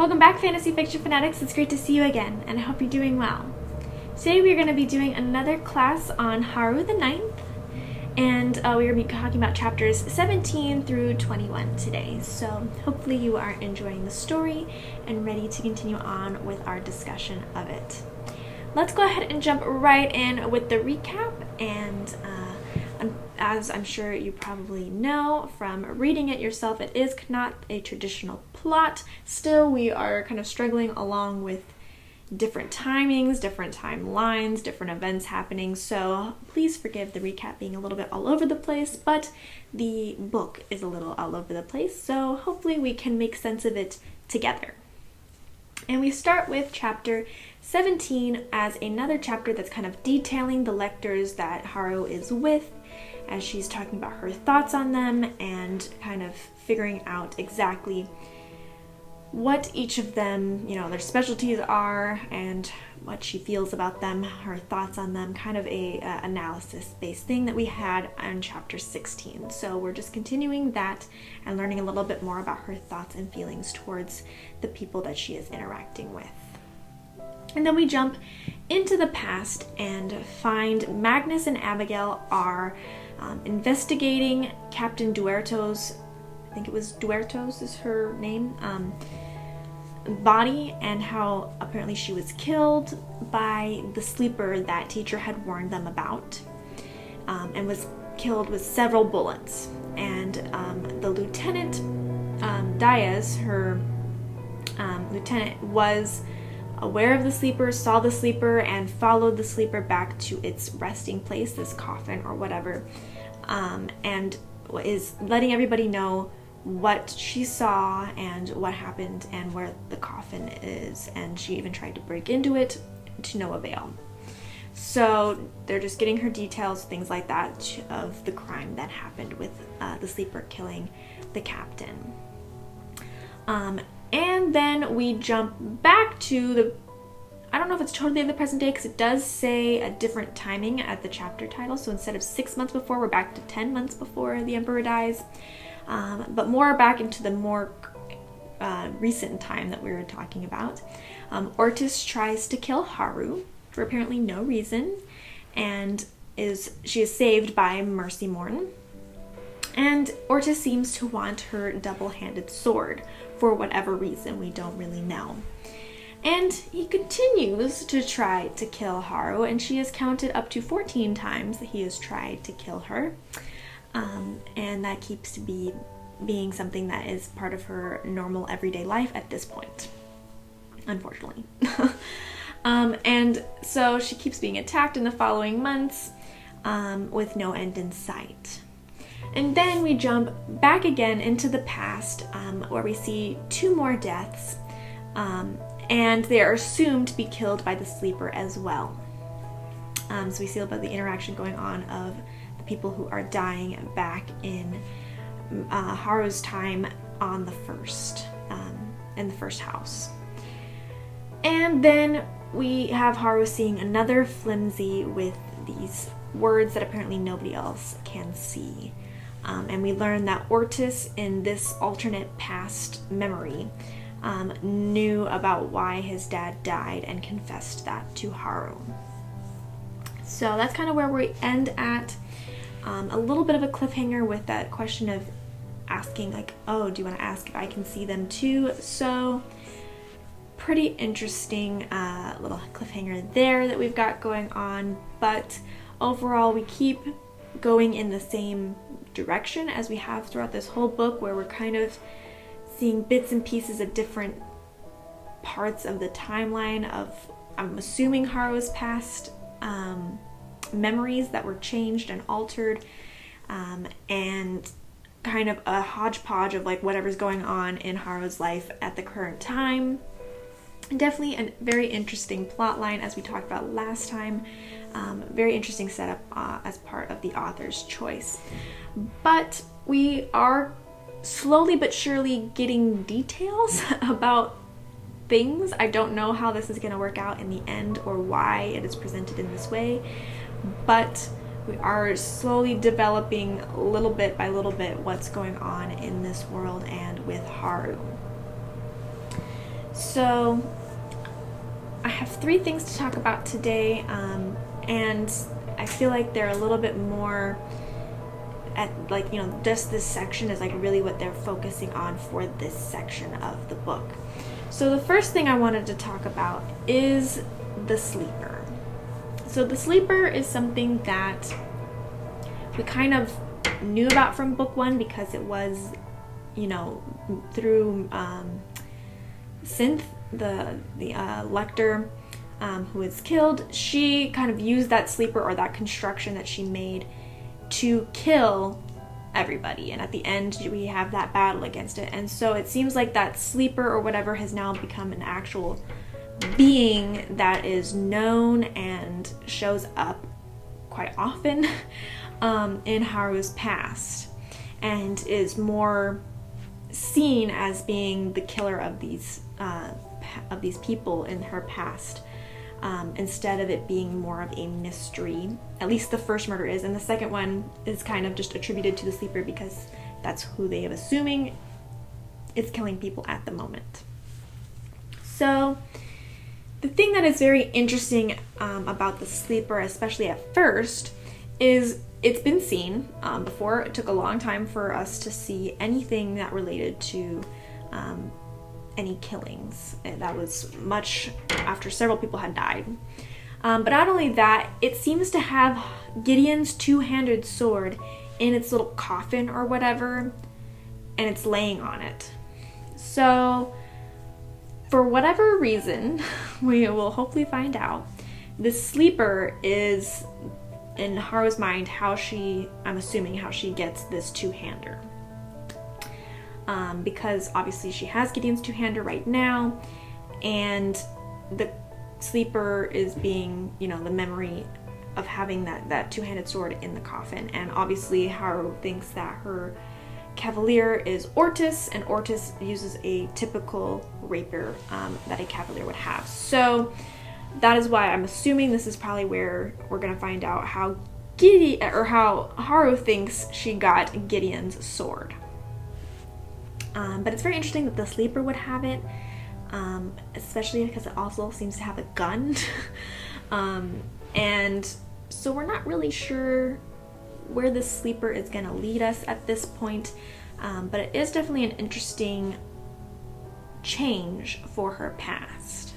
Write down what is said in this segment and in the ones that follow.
Welcome back, Fantasy Fiction Fanatics. It's great to see you again, and I hope you're doing well. Today we are going to be doing another class on Harrow the Ninth, and we're going to be talking about chapters 17 through 21 today. So hopefully you are enjoying the story and ready to continue on with our discussion of it. Let's go ahead and jump right in with the recap, and as I'm sure you probably know from reading it yourself, it is not a traditional plot. Still, we are kind of struggling along with different timings, different timelines, different events happening, so please forgive the recap being a little bit all over the place, but the book is a little all over the place, so hopefully we can make sense of it together. And we start with chapter 17 as another chapter that's kind of detailing the lectors that Harrow is with, as she's talking about her thoughts on them and kind of figuring out exactly what each of them, their specialties are and what she feels about them, her thoughts on them, kind of a analysis-based thing that we had in chapter 16. So we're just continuing that and learning a little bit more about her thoughts and feelings towards the people that she is interacting with. And then we jump into the past and find Magnus and Abigail are investigating Captain Duerto's, I think it was Duerto's is her name, body, and how apparently she was killed by the sleeper that teacher had warned them about, and was killed with several bullets. And the lieutenant, Diaz, her lieutenant, was aware of the sleeper, saw the sleeper, and followed the sleeper back to its resting place, this coffin or whatever, and is letting everybody know what she saw and what happened and where the coffin is, and she even tried to break into it to no avail. So they're just getting her details, things like that, of the crime that happened with the sleeper killing the captain. And then we jump back to I don't know if it's totally the present day, because it does say a different timing at the chapter title. So instead of 6 months before, we're back to 10 months before the emperor dies. But more back into the more recent time that we were talking about. Ortus tries to kill Harrow for apparently no reason, and she is saved by Mercy Morn. And Ortus seems to want her double-handed sword for whatever reason, we don't really know. And he continues to try to kill Harrow, and she has counted up to 14 times that he has tried to kill her. And that keeps to being something that is part of her normal everyday life at this point, unfortunately. And so she keeps being attacked in the following months, with no end in sight. And then we jump back again into the past, where we see 2 more deaths, and they are assumed to be killed by the sleeper as well. So we see about the interaction going on of the people who are dying back in Harrow's time on the first, in the first house. And then we have Harrow seeing another flimsy with these words that apparently nobody else can see. And we learn that Ortus, in this alternate past memory, knew about why his dad died and confessed that to Harrow. So that's kind of where we end at. A little bit of a cliffhanger with that question of asking, like, oh, do you want to ask if I can see them too? So pretty interesting little cliffhanger there that we've got going on. But overall, we keep going in the same direction as we have throughout this whole book, where we're kind of seeing bits and pieces of different parts of the timeline of, I'm assuming, Harrow's past memories that were changed and altered, and kind of a hodgepodge of like whatever's going on in Harrow's life at the current time. Definitely a very interesting plot line, as we talked about last time. Very interesting setup as part of the author's choice. But we are slowly but surely getting details about things. I don't know how this is going to work out in the end or why it is presented in this way, but we are slowly developing little bit by little bit what's going on in this world and with Harrow. So I have 3 things to talk about today, and I feel like they're a little bit more at, like, you know, just this section is like really what they're focusing on for this section of the book. So the first thing I wanted to talk about is the sleeper. So the sleeper is something that we kind of knew about from book 1 because it was, you know, through Synth, the Lyctor, who was killed. She kind of used that sleeper, or that construction that she made, to kill everybody, and at the end we have that battle against it. And so it seems like that sleeper or whatever has now become an actual being that is known and shows up quite often in Harrow's past, and is more seen as being the killer of these people in her past, instead of it being more of a mystery. At least the first murder is, and the second one is kind of just attributed to the sleeper because that's who they are assuming is killing people at the moment. So the thing that is very interesting about the sleeper, especially at first, is it's been seen before. It took a long time for us to see anything that related to any killings. And that was much after several people had died. But not only that, it seems to have Gideon's two-handed sword in its little coffin or whatever, and it's laying on it. So for whatever reason, we will hopefully find out, the sleeper is, in Harrow's mind, I'm assuming how she gets this two-hander. Because obviously she has Gideon's two-hander right now, and the sleeper is being, you know, the memory of having that two-handed sword in the coffin. And obviously Harrow thinks that her cavalier is Ortus, and Ortus uses a typical rapier that a cavalier would have. So that is why I'm assuming this is probably where we're going to find out how Harrow thinks she got Gideon's sword. But it's very interesting that the sleeper would have it, especially because it also seems to have a gun. And so we're not really sure where this sleeper is going to lead us at this point, but it is definitely an interesting change for her past.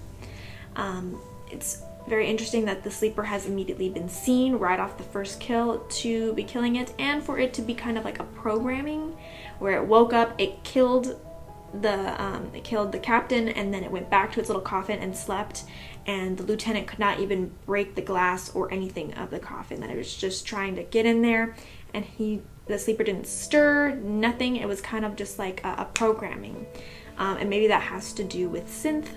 It's very interesting that the sleeper has immediately been seen right off the first kill to be killing it, and for it to be kind of like a programming where it woke up, it killed the captain, and then it went back to its little coffin and slept, and the lieutenant could not even break the glass or anything of the coffin, that it was just trying to get in there, and the sleeper didn't stir, nothing. It was kind of just like a programming, and maybe that has to do with Synth.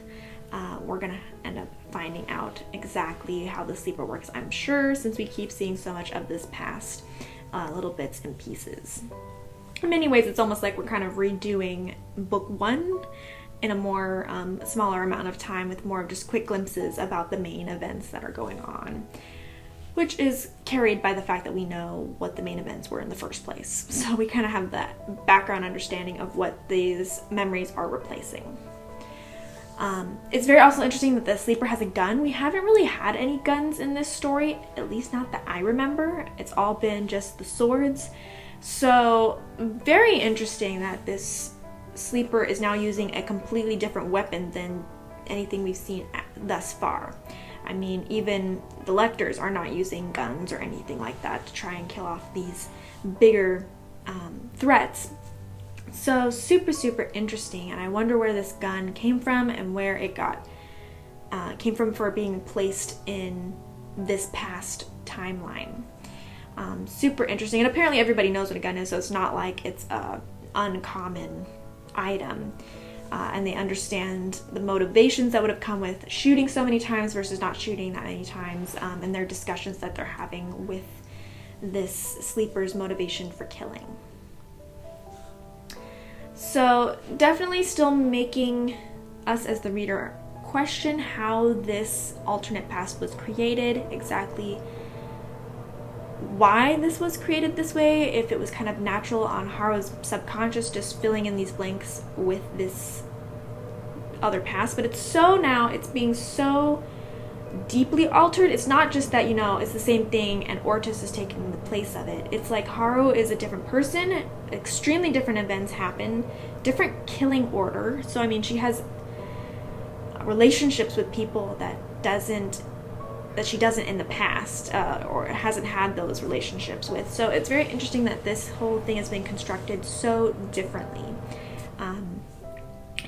We're gonna end up finding out exactly how the sleeper works, I'm sure, since we keep seeing so much of this past little bits and pieces. In many ways, it's almost like we're kind of redoing book 1 in a more smaller amount of time, with more of just quick glimpses about the main events that are going on, which is carried by the fact that we know what the main events were in the first place. So we kind of have that background understanding of what these memories are replacing. It's very also interesting that the sleeper has a gun. We haven't really had any guns in this story, at least not that I remember. It's all been just the swords. So very interesting that this sleeper is now using a completely different weapon than anything we've seen thus far. I mean, even the Lyctors are not using guns or anything like that to try and kill off these bigger threats. So super, super interesting, and I wonder where this gun came from and where it came from for being placed in this past timeline. Super interesting, and apparently everybody knows what a gun is, so it's not like it's a uncommon item, and they understand the motivations that would have come with shooting so many times versus not shooting that many times, and their discussions that they're having with this sleeper's motivation for killing. So definitely still making us as the reader question how this alternate past was created, exactly why this was created this way, if it was kind of natural on Harrow's subconscious, just filling in these blanks with this other past, but it's so now, it's being so deeply altered. It's not just that, you know, it's the same thing and Ortus is taking the place of it. It's like Harrow is a different person, extremely different events happen, different killing order. So I mean, she has relationships with people that she doesn't in the past, or hasn't had those relationships with. So it's very interesting that this whole thing has been constructed so differently.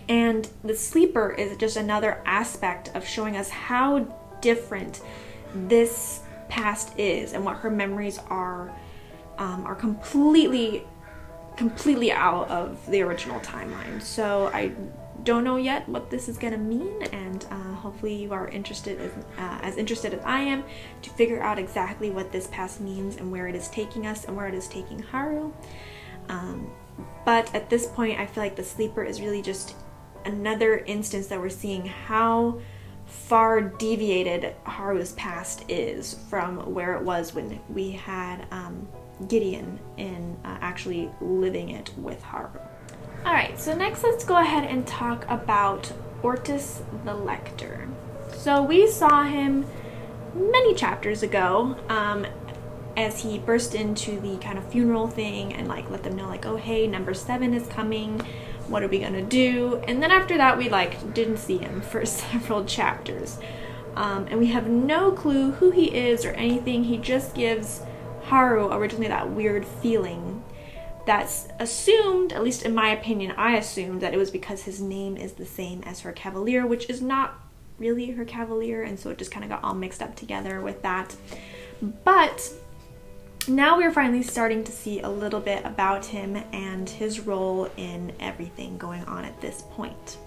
And the sleeper is just another aspect of showing us how different this past is and what her memories are completely out of the original timeline. So I don't know yet what this is going to mean, and hopefully you are interested as interested as I am to figure out exactly what this past means and where it is taking us and where it is taking Harrow. But at this point, I feel like the sleeper is really just another instance that we're seeing how far deviated Harrow's past is from where it was when we had Gideon in actually living it with Harrow. Alright, so next let's go ahead and talk about Ortus the Lyctor. So we saw him many chapters ago as he burst into the kind of funeral thing and like let them know like, oh hey, number 7 is coming, what are we gonna do? And then after that we like didn't see him for several chapters. And we have no clue who he is or anything. He just gives Harrow originally that weird feeling that's assumed, at least in my opinion, I assumed that it was because his name is the same as her cavalier, which is not really her cavalier, and so it just kind of got all mixed up together with that. But now we're finally starting to see a little bit about him and his role in everything going on at this point.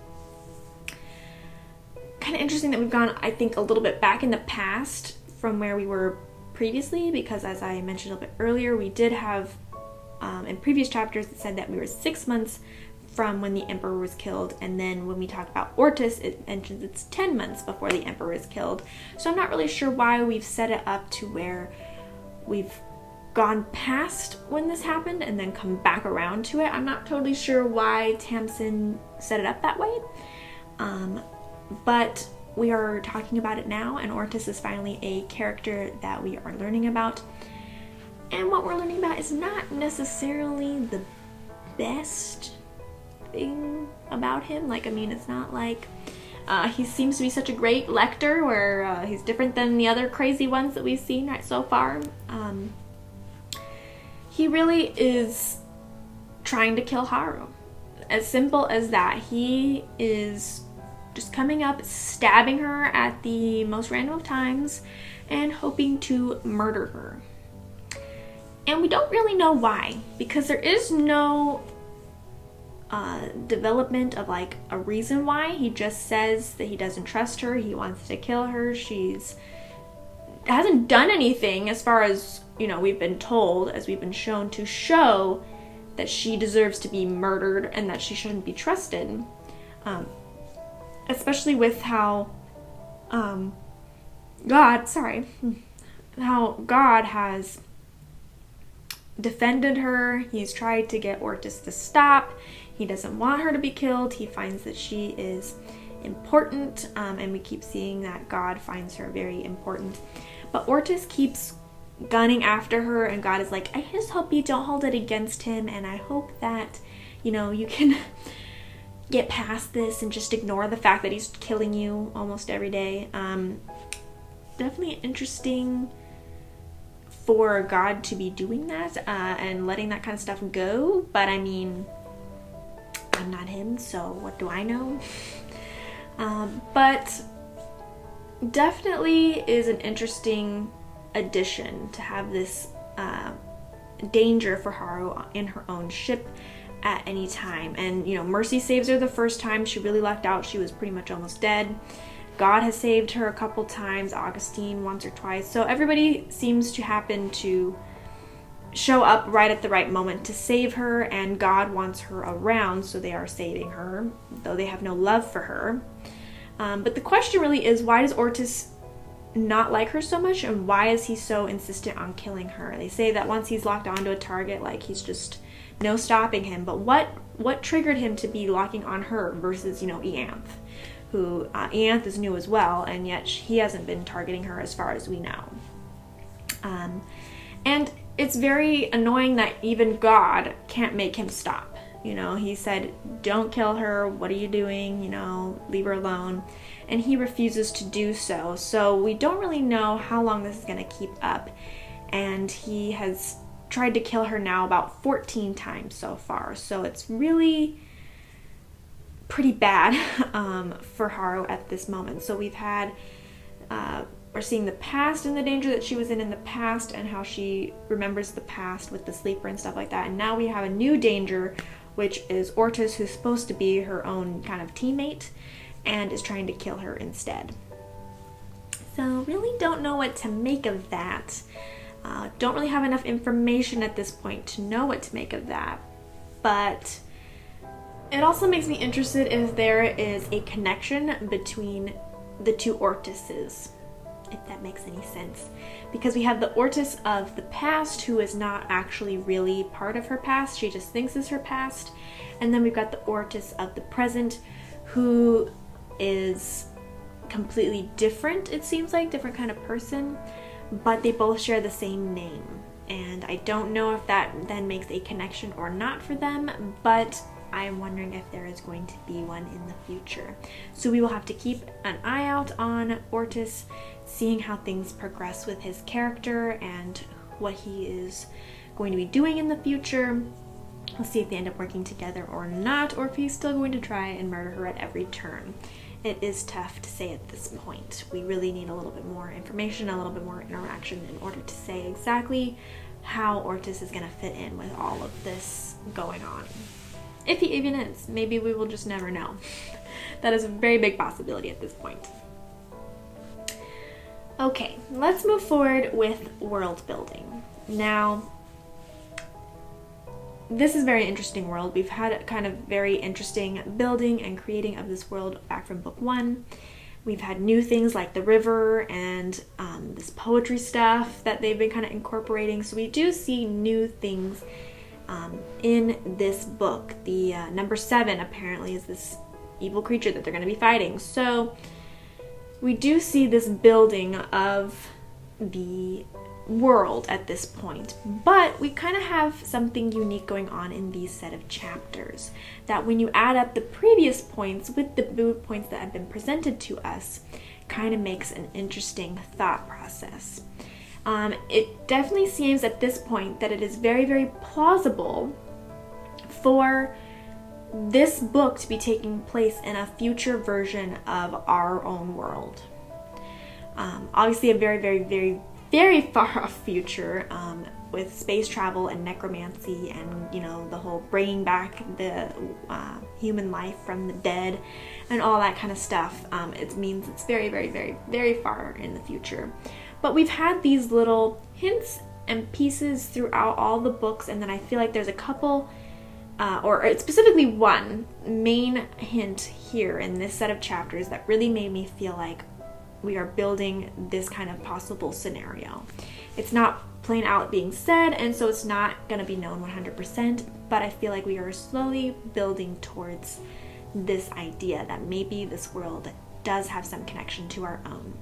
Kind of interesting that we've gone, I think, a little bit back in the past from where we were previously, because as I mentioned a little bit earlier, we did have in previous chapters it said that we were 6 months from when the emperor was killed, and then when we talk about Ortus it mentions it's 10 months before the emperor is killed. So I'm not really sure why we've set it up to where we've gone past when this happened and then come back around to it. I'm not totally sure why Tamsyn set it up that way, but we are talking about it now, and Ortus is finally a character that we are learning about. And what we're learning about is not necessarily the best thing about him. Like, I mean, it's not like he seems to be such a great lector where he's different than the other crazy ones that we've seen right so far. He really is trying to kill Harrow. As simple as that. He is just coming up, stabbing her at the most random of times, and hoping to murder her. And we don't really know why, because there is no development of like a reason why. He just says that he doesn't trust her, he wants to kill her. She's hasn't done anything as far as, you know, we've been told, as we've been shown, to show that she deserves to be murdered and that she shouldn't be trusted. Especially with how God has defended her. He's tried to get Ortus to stop. He doesn't want her to be killed. He finds that she is important, and we keep seeing that God finds her very important. But Ortus keeps gunning after her, and God is like, I just hope you don't hold it against him, and I hope that, you know, you can get past this and just ignore the fact that he's killing you almost every day. Definitely interesting for God to be doing that and letting that kind of stuff go, but I mean, I'm not him, so what do I know? But definitely is an interesting addition to have this danger for Harrow in her own ship at any time. And, you know, Mercy saves her the first time. She really lucked out. She was pretty much almost dead. God has saved her a couple times, Augustine once or twice. So everybody seems to happen to show up right at the right moment to save her, and God wants her around, so they are saving her, though they have no love for her. But the question really is, why does Ortus not like her so much, and why is he so insistent on killing her? They say that once he's locked onto a target, like, he's just no stopping him. But what triggered him to be locking on her versus, Ianthe, who Ianthe is new as well, and yet he hasn't been targeting her as far as we know. And it's very annoying that even God can't make him stop. He said, don't kill her, what are you doing, leave her alone. And he refuses to do so. So we don't really know how long this is going to keep up. And he has tried to kill her now about 14 times so far. So it's really pretty bad for Harrow at this moment. So we've had, we're seeing the past and the danger that she was in the past, and how she remembers the past with the sleeper and stuff like that. And now we have a new danger, which is Ortus, who's supposed to be her own kind of teammate, and is trying to kill her instead. So really don't know what to make of that. Don't really have enough information at this point to know what to make of that. But it also makes me interested if there is a connection between the two Ortuses, if that makes any sense. Because we have the Ortus of the past, who is not actually really part of her past, she just thinks is her past. And then we've got the Ortus of the present, who is completely different, it seems like, different kind of person, but they both share the same name. And I don't know if that then makes a connection or not for them, but I am wondering if there is going to be one in the future. So we will have to keep an eye out on Ortus, seeing how things progress with his character and what he is going to be doing in the future. We'll see if they end up working together or not, or if he's still going to try and murder her at every turn. It is tough to say at this point. We really need a little bit more information, a little bit more interaction in order to say exactly how Ortus is going to fit in with all of this going on. If he even is. Maybe we will just never know. That is a very big possibility at this point. Okay, let's move forward with world building. Now, this is a very interesting world. We've had a kind of very interesting building and creating of this world back from book 1. We've had new things like the river and this poetry stuff that they've been kind of incorporating. So we do see new things in this book. The number 7 apparently is this evil creature that they're going to be fighting. So we do see this building of the world at this point, but we kind of have something unique going on in these set of chapters, that when you add up the previous points with the bullet points that have been presented to us, kind of makes an interesting thought process. It definitely seems at this point that it is very, very plausible for this book to be taking place in a future version of our own world. Obviously a very, very, very, very far off future, with space travel and necromancy and, the whole bringing back the human life from the dead and all that kind of stuff. It means it's very, very, very, very far in the future. But we've had these little hints and pieces throughout all the books, and then I feel like there's a couple, or specifically one main hint here in this set of chapters that really made me feel like we are building this kind of possible scenario. It's not plain out being said, and so it's not going to be known 100%, but I feel like we are slowly building towards this idea that maybe this world does have some connection to our own.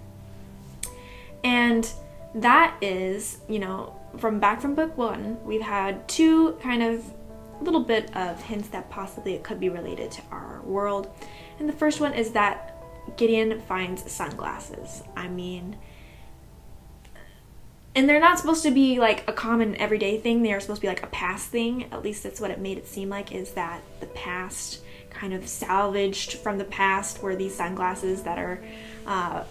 And that is, from book 1, we've had 2 kind of little bit of hints that possibly it could be related to our world. And the first one is that Gideon finds sunglasses. And they're not supposed to be like a common everyday thing. They are supposed to be like a past thing. At least that's what it made it seem like, is that the past, kind of salvaged from the past, were these sunglasses that are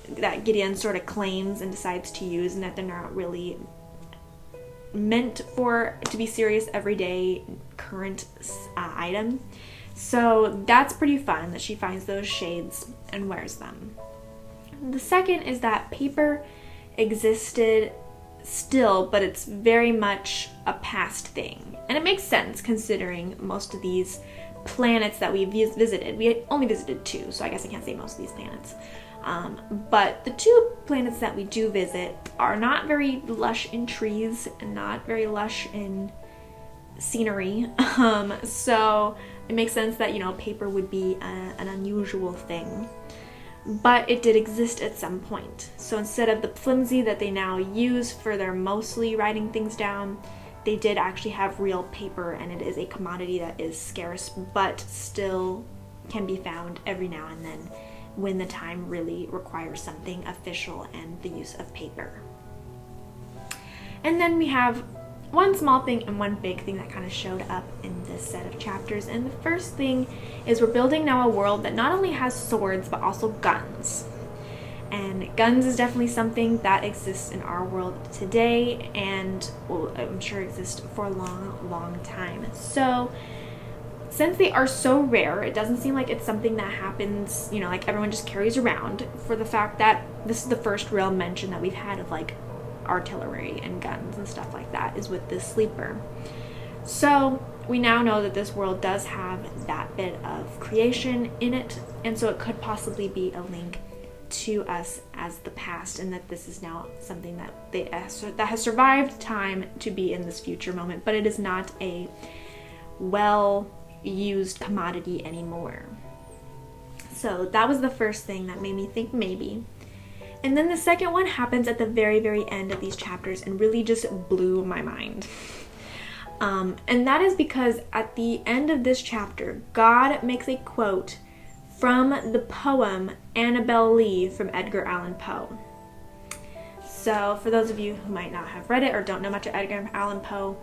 that Gideon sort of claims and decides to use, and that they're not really meant to be serious everyday current item. So that's pretty fun that she finds those shades and wears them. The second is that paper existed still, but it's very much a past thing. And it makes sense considering most of these planets that we visited. We only visited 2, so I guess I can't say most of these planets. But the two planets that we do visit are not very lush in trees and not very lush in scenery. So it makes sense that, you know, paper would be an unusual thing. But it did exist at some point. So instead of the flimsy that they now use for their mostly writing things down, they did actually have real paper, and it is a commodity that is scarce, but still can be found every now and then when the time really requires something official and the use of paper. And then we have one small thing and one big thing that kind of showed up in this set of chapters. And the first thing is we're building now a world that not only has swords but also guns. And guns is definitely something that exists in our world today, and will, I'm sure, exist for a long time. So since they are so rare, it doesn't seem like it's something that happens, you know, like everyone just carries around, for the fact that this is the first real mention that we've had of like artillery and guns and stuff like that is with this sleeper. So we now know that this world does have that bit of creation in it, and so it could possibly be a link to us as the past, and that this is now something that has survived time to be in this future moment, but it is not a well-used commodity anymore. So that was the first thing that made me think maybe. And then the second one happens at the very end of these chapters and really just blew my mind. And that is because at the end of this chapter, God makes a quote from the poem Annabel Lee from Edgar Allan Poe. So for those of you who might not have read it or don't know much of Edgar Allan Poe,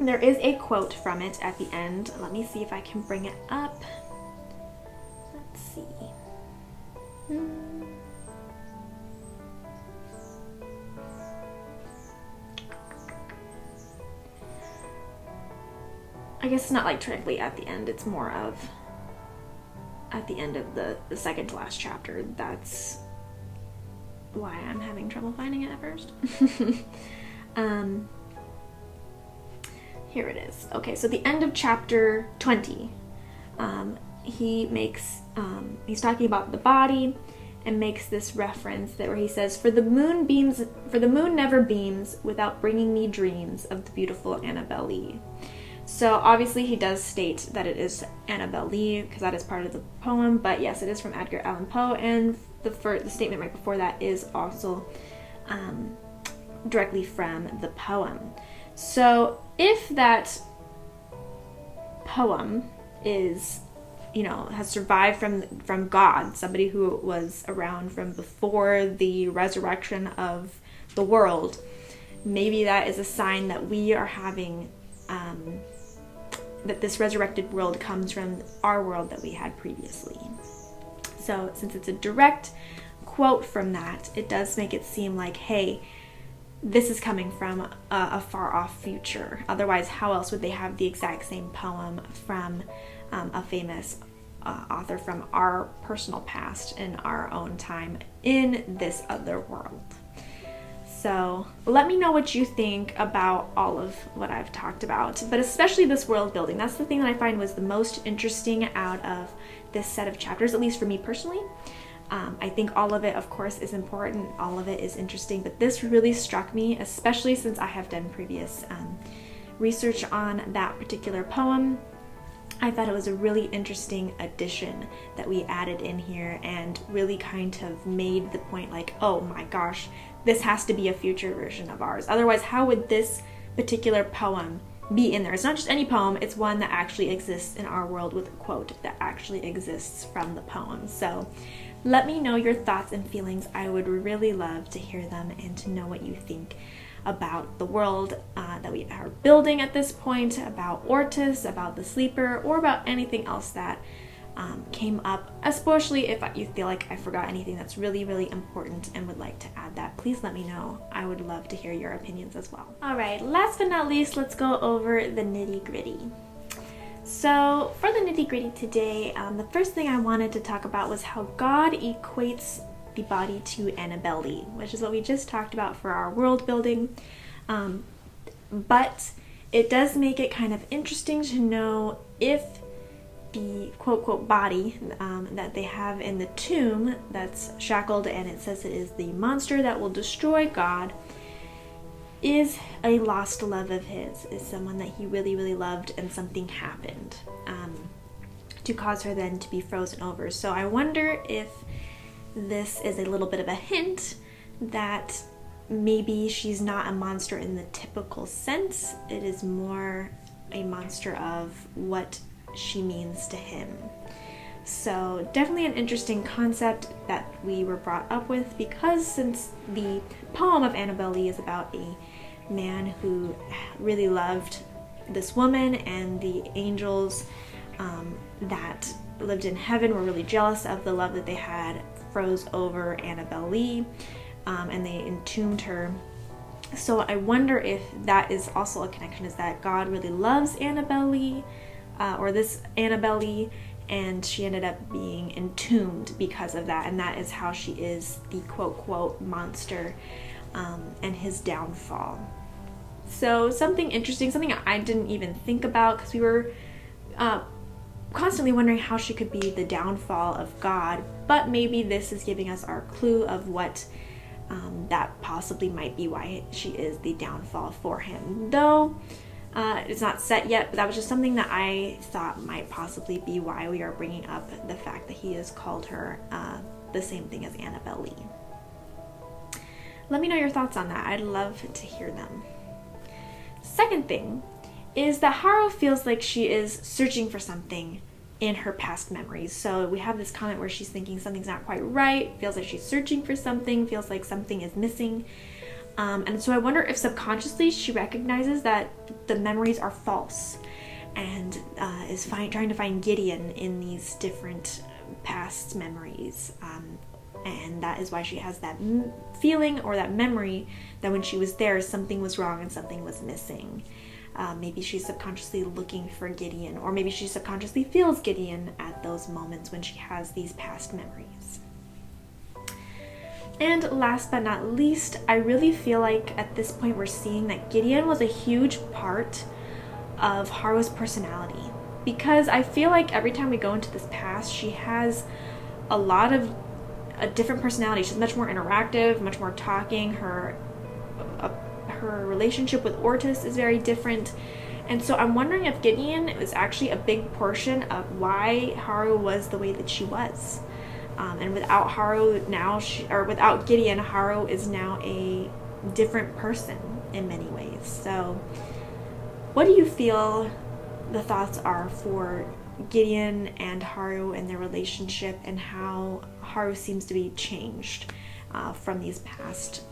there is a quote from it at the end. Let me see if I can bring it up. Let's see. I guess it's not like directly at the end, it's more of at the end of the second to last chapter. That's why I'm having trouble finding it at first. Here it is. Okay, so the end of chapter 20, he's talking about the body and makes this reference that where he says, for the moon never beams without bringing me dreams of the beautiful Annabel Lee. So obviously he does state that it is Annabel Lee because that is part of the poem, but yes, it is from Edgar Allan Poe, and the statement right before that is also directly from the poem. So if that poem is, you know, has survived from God, somebody who was around from before the resurrection of the world, maybe that is a sign that we are having that this resurrected world comes from our world that we had previously. So since it's a direct quote from that, it does make it seem like, hey, this is coming from a far off future. Otherwise, how else would they have the exact same poem from a famous author from our personal past in our own time in this other world? So let me know what you think about all of what I've talked about, but especially this world building. That's the thing that I find was the most interesting out of this set of chapters, at least for me personally. I think all of it, of course, is important. All of it is interesting, but this really struck me, especially since I have done previous research on that particular poem. I thought it was a really interesting addition that we added in here and really kind of made the point like, oh my gosh, this has to be a future version of ours. Otherwise, how would this particular poem be in there? It's not just any poem, it's one that actually exists in our world with a quote that actually exists from the poem. So let me know your thoughts and feelings. I would really love to hear them and to know what you think about the world that we are building at this point, about Ortus, about the sleeper, or about anything else that came up, especially if you feel like I forgot anything that's really, really important and would like to add that. Please let me know. I would love to hear your opinions as well. All right, last but not least, let's go over the nitty gritty. So for the nitty gritty today, the first thing I wanted to talk about was how God equates the body to Annabel Lee, which is what we just talked about for our world building. But it does make it kind of interesting to know if the quote body that they have in the tomb that's shackled, and it says it is the monster that will destroy God, is a lost love of his, is someone that he really, really loved, and something happened to cause her then to be frozen over. So I wonder if this is a little bit of a hint that maybe she's not a monster in the typical sense. It is more a monster of what she means to him. So definitely an interesting concept that we were brought up with, because since the poem of Annabel Lee is about a man who really loved this woman, and the angels that lived in heaven were really jealous of the love that they had, froze over Annabel Lee, and they entombed her. So I wonder if that is also a connection, is that God really loves Annabel Lee, or this Annabel Lee, and she ended up being entombed because of that, and that is how she is the quote monster and his downfall. So something interesting, something I didn't even think about, because we were constantly wondering how she could be the downfall of God, but maybe this is giving us our clue of what that possibly might be, why she is the downfall for him. Though it's not set yet, but that was just something that I thought might possibly be why we are bringing up the fact that he has called her the same thing as Annabel Lee. Let me know your thoughts on that. I'd love to hear them. Second thing is that Harrow feels like she is searching for something in her past memories. So we have this comment where she's thinking something's not quite right, feels like she's searching for something, feels like something is missing. And so I wonder if subconsciously she recognizes that the memories are false, and is trying to find Gideon in these different past memories. And that is why she has that feeling or that memory that when she was there, something was wrong and something was missing. Maybe she's subconsciously looking for Gideon, or maybe she subconsciously feels Gideon at those moments when she has these past memories. And last but not least, I really feel like at this point we're seeing that Gideon was a huge part of Harrow's personality, because I feel like every time we go into this past, she has a lot of a different personality. She's much more interactive, much more talking. Her relationship with Ortus is very different. And so I'm wondering if Gideon was actually a big portion of why Harrow was the way that she was. And without Harrow now, without Gideon, Harrow is now a different person in many ways. So what do you feel the thoughts are for Gideon and Harrow and their relationship, and how Harrow seems to be changed from these past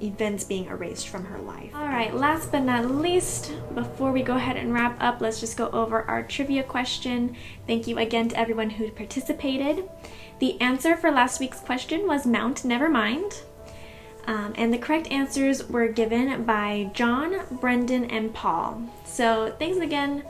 events being erased from her life? All right, last but not least, before we go ahead and wrap up, let's just go over our trivia question. Thank you again to everyone who participated. The answer for last week's question was Mount Nevermind. And the correct answers were given by John, Brendan, and Paul. So thanks again,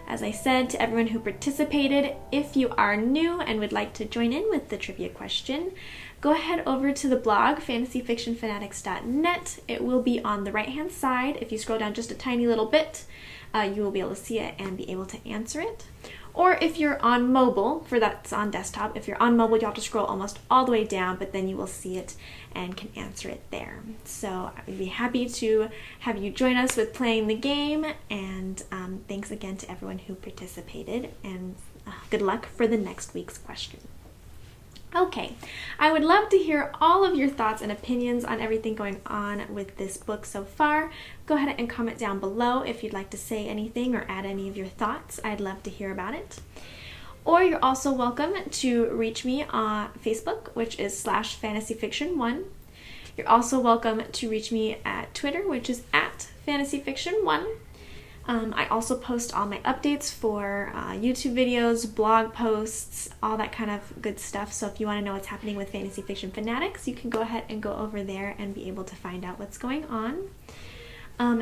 as I said, to everyone who participated. If you are new and would like to join in with the trivia question, go ahead over to the blog, fantasyfictionfanatics.net. It will be on the right-hand side. If you scroll down just a tiny little bit, you will be able to see it and be able to answer it. Or if you're on mobile, for that's on desktop, if you're on mobile, you have to scroll almost all the way down, but then you will see it and can answer it there. So I would be happy to have you join us with playing the game, and thanks again to everyone who participated, and good luck for the next week's question. Okay, I would love to hear all of your thoughts and opinions on everything going on with this book so far. Go ahead and comment down below if you'd like to say anything or add any of your thoughts. I'd love to hear about it. Or you're also welcome to reach me on Facebook, which is /fantasyfiction1. You're also welcome to reach me at Twitter, which is @fantasyfiction1. I also post all my updates for YouTube videos, blog posts, all that kind of good stuff. So if you want to know what's happening with Fantasy Fiction Fanatics, you can go ahead and go over there and be able to find out what's going on.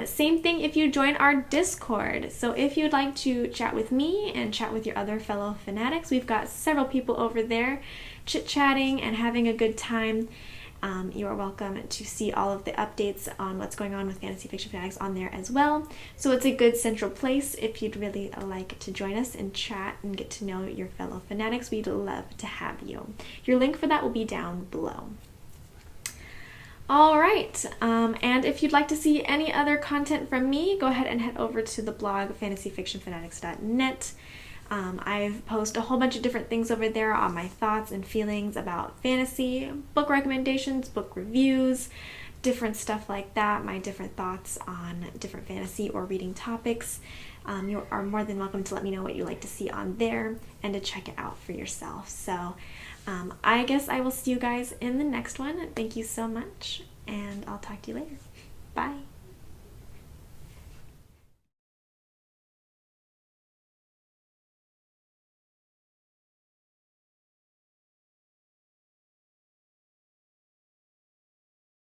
Same thing if you join our Discord. So if you'd like to chat with me and chat with your other fellow fanatics, we've got several people over there chit-chatting and having a good time. You are welcome to see all of the updates on what's going on with Fantasy Fiction Fanatics on there as well. So it's a good central place if you'd really like to join us and chat and get to know your fellow fanatics. We'd love to have you. Your link for that will be down below. All right, and if you'd like to see any other content from me, go ahead and head over to the blog fantasyfictionfanatics.net. I've posted a whole bunch of different things over there on my thoughts and feelings about fantasy, book recommendations, book reviews, different stuff like that, my different thoughts on different fantasy or reading topics. You are more than welcome to let me know what you like to see on there and to check it out for yourself. So I guess I will see you guys in the next one. Thank you so much, and I'll talk to you later. Bye.